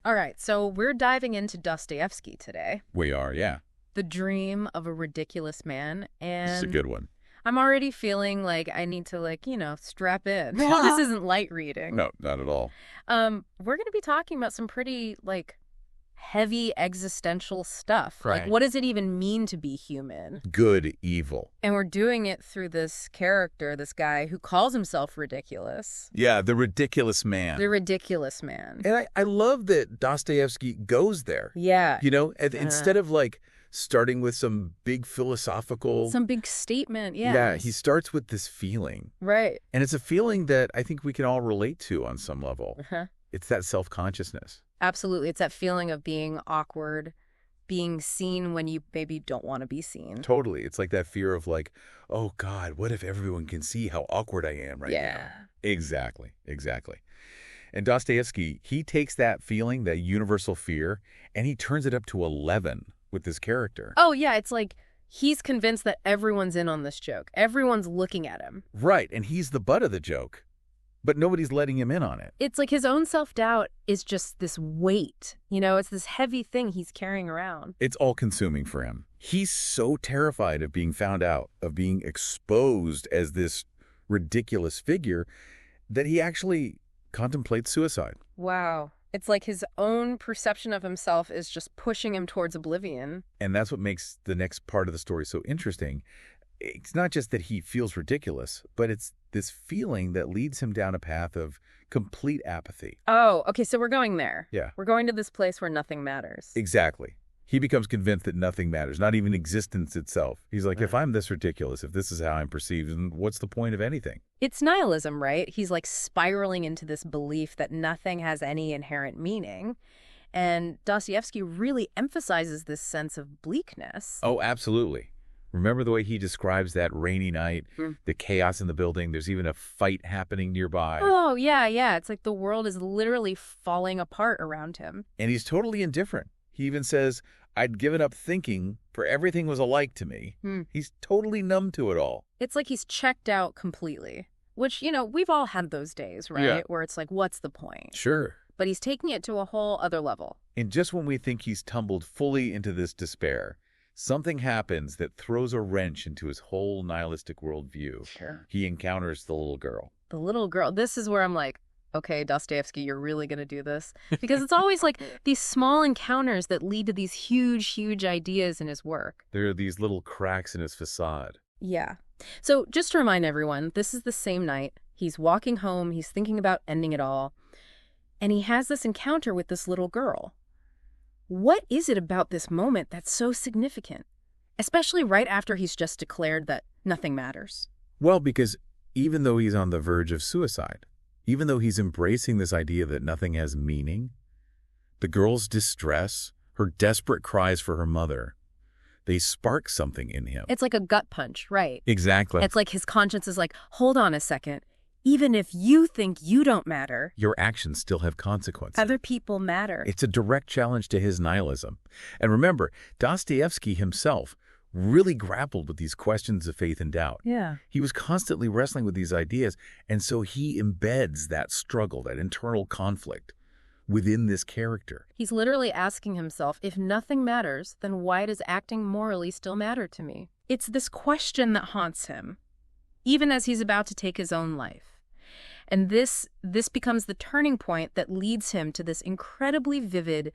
All right, so we're diving into Dostoevsky today. We are, yeah. The Dream of a Ridiculous Man, This is a and good one. I'm already feeling like I need to strap in. This isn't light reading. No, not at all. We're going to be talking about some pretty heavy existential stuff. Right. Like, what does it even mean to be human? Good, evil. And we're doing it through this character, this guy who calls himself ridiculous. Yeah, the ridiculous man. The ridiculous man. And I love that Dostoevsky goes there. Yeah. You know, instead of starting with some big philosophical... Some big statement, yeah. Yeah, he starts with this feeling. Right. And it's a feeling that I think we can all relate to on some level. Uh-huh. It's that self-consciousness. Absolutely. It's that feeling of being awkward, being seen when you maybe don't want to be seen. Totally. It's like that fear of oh, God, what if everyone can see how awkward I am right now? Exactly. And Dostoevsky, he takes that feeling, that universal fear, and he turns it up to 11 with this character. Oh, yeah. It's like he's convinced that everyone's in on this joke. Everyone's looking at him. Right. And he's the butt of the joke, but nobody's letting him in on it. It's like his own self-doubt is just this weight. You know, it's this heavy thing he's carrying around. It's all-consuming for him. He's so terrified of being found out, of being exposed as this ridiculous figure, that he actually contemplates suicide. Wow. It's like his own perception of himself is just pushing him towards oblivion. And that's what makes the next part of the story so interesting. It's not just that he feels ridiculous, but it's this feeling that leads him down a path of complete apathy. Oh, okay, so we're going there. Yeah. We're going to this place where nothing matters. Exactly. He becomes convinced that nothing matters, not even existence itself. He's like, if I'm this ridiculous, if this is how I'm perceived, then what's the point of anything? It's nihilism, right? He's spiraling into this belief that nothing has any inherent meaning. And Dostoevsky really emphasizes this sense of bleakness. Oh, absolutely. Remember the way he describes that rainy night, the chaos in the building? There's even a fight happening nearby. Oh, yeah. It's like the world is literally falling apart around him. And he's totally indifferent. He even says, I'd given up thinking, for everything was alike to me. He's totally numb to it all. It's like he's checked out completely, which, we've all had those days, right? Yeah. Where it's like, what's the point? Sure. But he's taking it to a whole other level. And just when we think he's tumbled fully into this despair, something happens that throws a wrench into his whole nihilistic worldview. Sure. He encounters the little girl. The little girl. This is where I'm like, okay, Dostoevsky, you're really going to do this? Because it's always like these small encounters that lead to these huge ideas in his work. There are these little cracks in his facade. Yeah. So just to remind everyone, this is the same night. He's walking home. He's thinking about ending it all. And he has this encounter with this little girl. What is it about this moment that's so significant? Especially right after he's just declared that nothing matters. Well, because even though he's on the verge of suicide, even though he's embracing this idea that nothing has meaning, the girl's distress, her desperate cries for her mother, they spark something in him. It's like a gut punch, right? Exactly. It's like his conscience is like, hold on a second. Even if you think you don't matter, your actions still have consequences. Other people matter. It's a direct challenge to his nihilism. And remember, Dostoevsky himself really grappled with these questions of faith and doubt. Yeah. He was constantly wrestling with these ideas, and so he embeds that struggle, that internal conflict within this character. He's literally asking himself, if nothing matters, then why does acting morally still matter to me? It's this question that haunts him, even as he's about to take his own life. And this becomes the turning point that leads him to this incredibly vivid,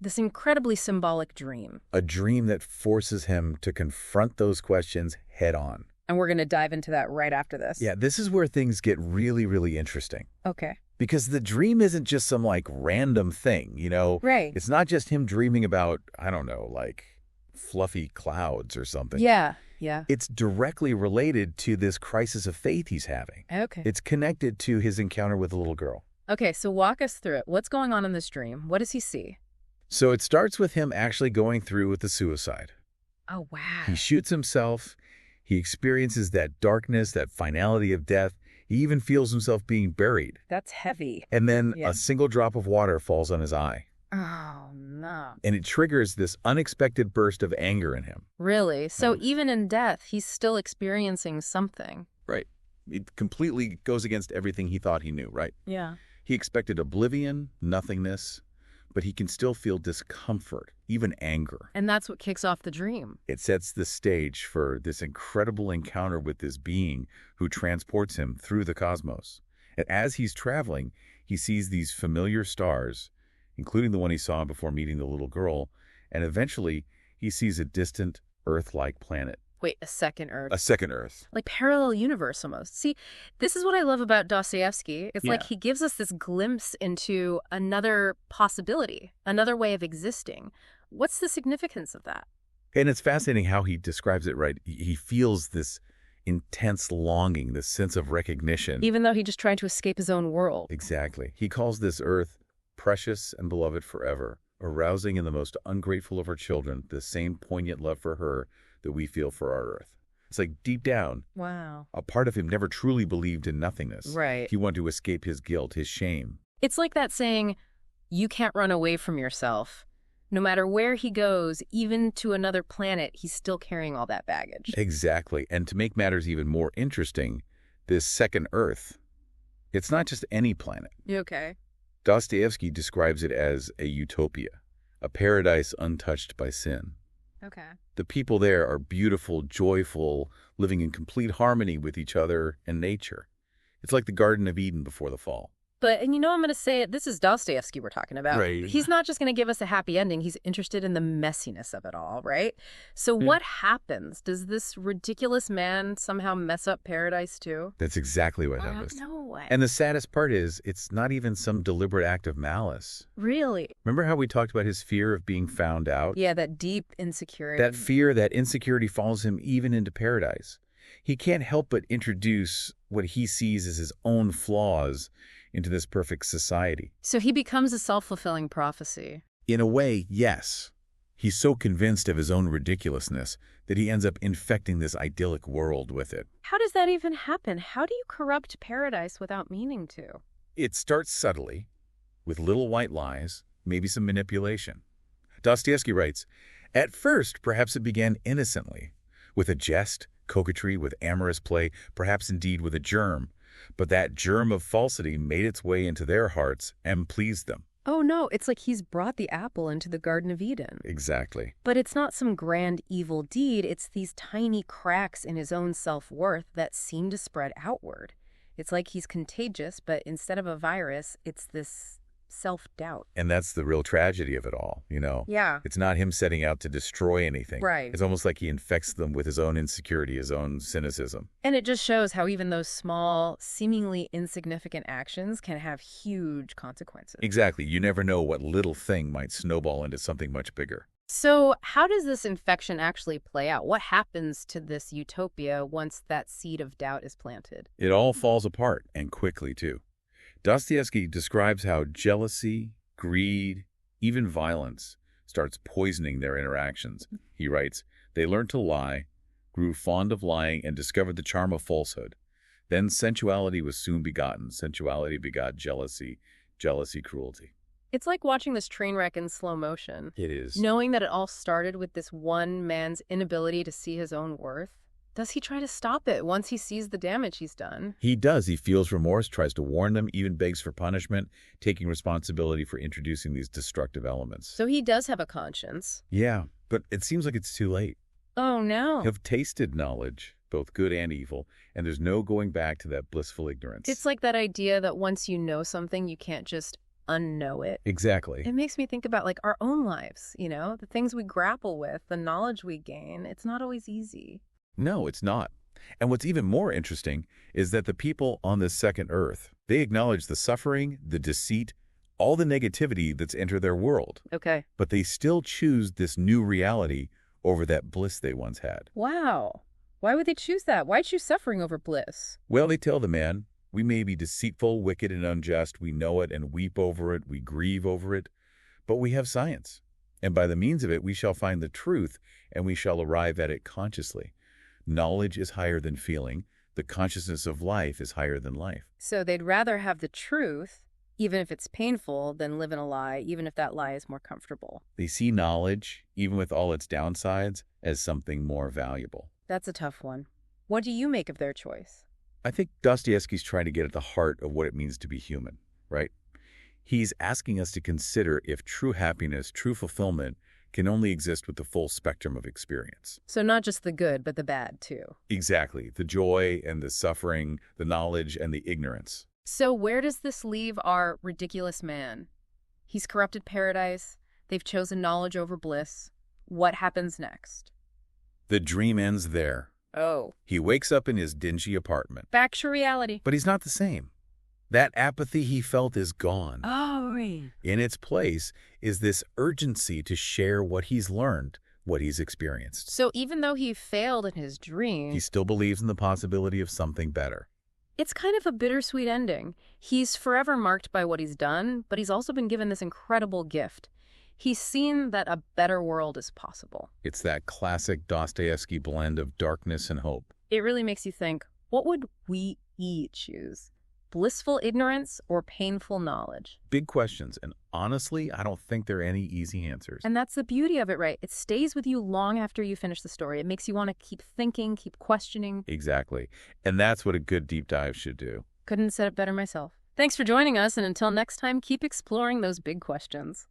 this incredibly symbolic dream. A dream that forces him to confront those questions head on. And we're going to dive into that right after this. Yeah, this is where things get really interesting. Okay. Because the dream isn't just some random thing, Right. It's not just him dreaming about, I don't know, fluffy clouds or something. Yeah. It's directly related to this crisis of faith he's having. Okay. It's connected to his encounter with the little girl. Okay, so walk us through it. What's going on in this dream? What does he see? So it starts with him actually going through with the suicide. Oh, wow. He shoots himself. He experiences that darkness, that finality of death. He even feels himself being buried. That's heavy. And then Yeah. a single drop of water falls on his eye. Oh, no. And it triggers this unexpected burst of anger in him. Really? So even in death, he's still experiencing something. Right. It completely goes against everything he thought he knew, right? Yeah. He expected oblivion, nothingness, but he can still feel discomfort, even anger. And that's what kicks off the dream. It sets the stage for this incredible encounter with this being who transports him through the cosmos. And as he's traveling, he sees these familiar stars, including the one he saw before meeting the little girl, and eventually he sees a distant Earth-like planet. Wait, a second Earth. A second Earth. Like parallel universe almost. See, this is what I love about Dostoyevsky. It's like he gives us this glimpse into another possibility, another way of existing. What's the significance of that? And it's fascinating how he describes it, right? He feels this intense longing, this sense of recognition. Even though he just tried to escape his own world. Exactly. He calls this Earth precious and beloved forever, arousing in the most ungrateful of her children the same poignant love for her that we feel for our Earth. It's like deep down, wow, a part of him never truly believed in nothingness. Right. He wanted to escape his guilt, his shame. It's like that saying, you can't run away from yourself. No matter where he goes, even to another planet, he's still carrying all that baggage. Exactly. And to make matters even more interesting, this second Earth, it's not just any planet. Okay. Dostoyevsky describes it as a utopia, a paradise untouched by sin. Okay. The people there are beautiful, joyful, living in complete harmony with each other and nature. It's like the Garden of Eden before the fall. But, and you know, I'm going to say it, this is Dostoyevsky we're talking about. Right. He's not just going to give us a happy ending. He's interested in the messiness of it all, right? So what happens? Does this ridiculous man somehow mess up paradise too? That's exactly what happens. No way. And the saddest part is, it's not even some deliberate act of malice. Really? Remember how we talked about his fear of being found out? Yeah, that deep insecurity. That fear, that insecurity follows him even into paradise. He can't help but introduce what he sees as his own flaws into this perfect society. So he becomes a self-fulfilling prophecy. In a way, yes. He's so convinced of his own ridiculousness that he ends up infecting this idyllic world with it. How does that even happen? How do you corrupt paradise without meaning to? It starts subtly, with little white lies, maybe some manipulation. Dostoevsky writes, at first, perhaps it began innocently, with a jest, coquetry, with amorous play, perhaps indeed with a germ. But that germ of falsity made its way into their hearts and pleased them. Oh no, it's like he's brought the apple into the Garden of Eden. Exactly. But it's not some grand evil deed, it's these tiny cracks in his own self-worth that seem to spread outward. It's like he's contagious, but instead of a virus, it's this self-doubt. And that's the real tragedy of it all, you know? Yeah. It's not him setting out to destroy anything. Right. It's almost like he infects them with his own insecurity, his own cynicism. And it just shows how even those small, seemingly insignificant actions can have huge consequences. Exactly. You never know what little thing might snowball into something much bigger. So how does this infection actually play out? What happens to this utopia once that seed of doubt is planted? It all falls apart, and quickly, too. Dostoevsky describes how jealousy, greed, even violence starts poisoning their interactions. He writes, they learned to lie, grew fond of lying, and discovered the charm of falsehood. Then sensuality was soon begotten. Sensuality begot jealousy, jealousy cruelty. It's like watching this train wreck in slow motion. It is. Knowing that it all started with this one man's inability to see his own worth. Does he try to stop it once he sees the damage he's done? He does. He feels remorse, tries to warn them, even begs for punishment, taking responsibility for introducing these destructive elements. So he does have a conscience. Yeah, but it seems like it's too late. Oh, no. Have tasted knowledge, both good and evil, and there's no going back to that blissful ignorance. It's like that idea that once you know something, you can't just unknow it. Exactly. It makes me think about like our own lives, you know, the things we grapple with, the knowledge we gain. It's not always easy. No, it's not. And what's even more interesting is that the people on this second Earth, they acknowledge the suffering, the deceit, all the negativity that's entered their world. Okay. But they still choose this new reality over that bliss they once had. Wow. Why would they choose that? Why choose suffering over bliss? Well, they tell the man, we may be deceitful, wicked, and unjust. We know it and weep over it. We grieve over it. But we have science. And by the means of it, we shall find the truth, and we shall arrive at it consciously. Knowledge is higher than feeling. The consciousness of life is higher than life. So they'd rather have the truth, even if it's painful, than live in a lie, even if that lie is more comfortable. They see knowledge, even with all its downsides, as something more valuable. That's a tough one. What do you make of their choice? I think Dostoevsky's trying to get at the heart of what it means to be human, right? He's asking us to consider if true happiness, true fulfillment, can only exist with the full spectrum of experience. So not just the good, but the bad, too. Exactly. The joy and the suffering, the knowledge and the ignorance. So where does this leave our ridiculous man? He's corrupted paradise. They've chosen knowledge over bliss. What happens next? The dream ends there. Oh. He wakes up in his dingy apartment. Back to reality. But he's not the same. That apathy he felt is gone. Oh, right. In its place is this urgency to share what he's learned, what he's experienced. So even though he failed in his dream, He still believes in the possibility of something better. it's kind of a bittersweet ending. He's forever marked by what he's done, but he's also been given this incredible gift. He's seen that a better world is possible. It's that classic Dostoyevsky blend of darkness and hope. It really makes you think, what would we choose? Blissful ignorance or painful knowledge? Big questions, and honestly, I don't think there are any easy answers. And that's the beauty of it, right? It stays with you long after you finish the story. It makes you want to keep thinking, keep questioning. Exactly. And that's what a good deep dive should do. Couldn't have said it better myself. Thanks for joining us, and until next time, keep exploring those big questions.